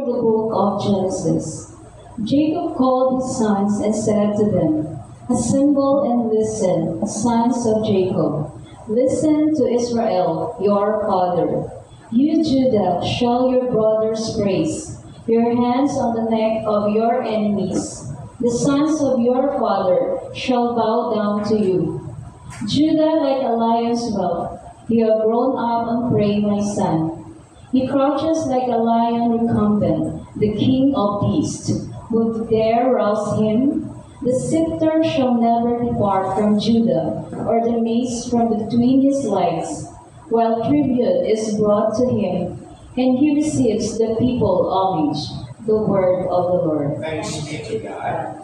The book of Genesis. Jacob called his sons and said to them, "Assemble and listen, sons of Jacob. Listen to Israel, your father. You, Judah, shall your brothers praise, your hands on the neck of your enemies. The sons of your father shall bow down to you. Judah, like a lion's whelp, you have grown up on prey, my son. He crouches like a lion recumbent, the king of beasts. Would dare rouse him? The scepter shall never depart from Judah, or the mace from between his legs, while tribute is brought to him, and he receives the people homage." The word of the Lord. Thanks be to God.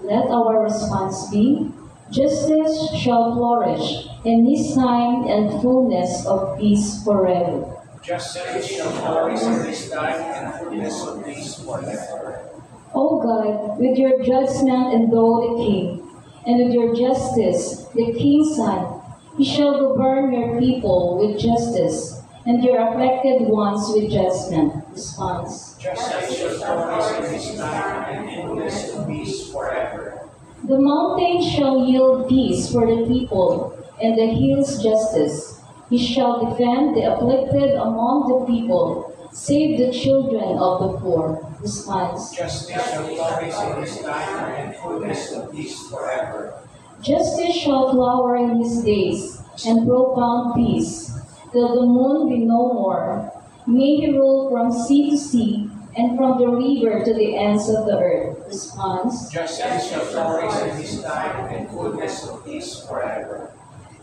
Let our response be, "Justice shall flourish in his time and fullness of peace forever." Justice shall flourish in this time and fullness of peace forever. O God, with your judgment endow the king, and with your justice the king's son. He shall govern your people with justice, and your afflicted ones with judgment. Response. Justice shall flourish in this time and fullness of peace forever. The mountains shall yield peace for the people, and the hills justice. He shall defend the afflicted among the people, save the children of the poor. Response. Justice shall flourish in this time and fullness of peace forever. Justice shall flower in his days, and profound peace, till the moon be no more. May he rule from sea to sea, and from the river to the ends of the earth. Response. Justice shall flourish in this time and fullness of peace forever.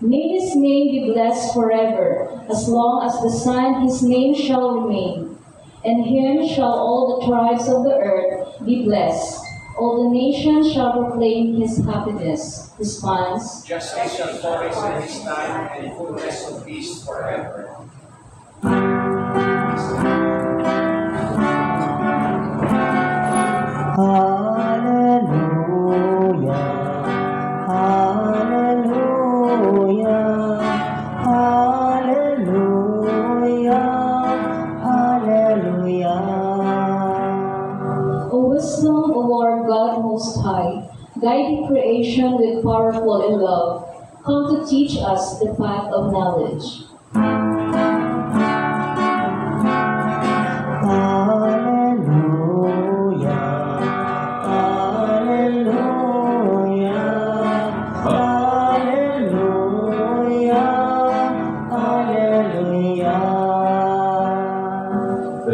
May his name be blessed forever, as long as the sun his name shall remain. And him shall all the tribes of the earth be blessed. All the nations shall proclaim his happiness. Response. Justice shall flourish in this time and fullness of peace forever. Hallelujah, hallelujah, hallelujah, hallelujah. O wisdom, O Lord God Most High, guiding creation with powerful in love, come to teach us the path of knowledge.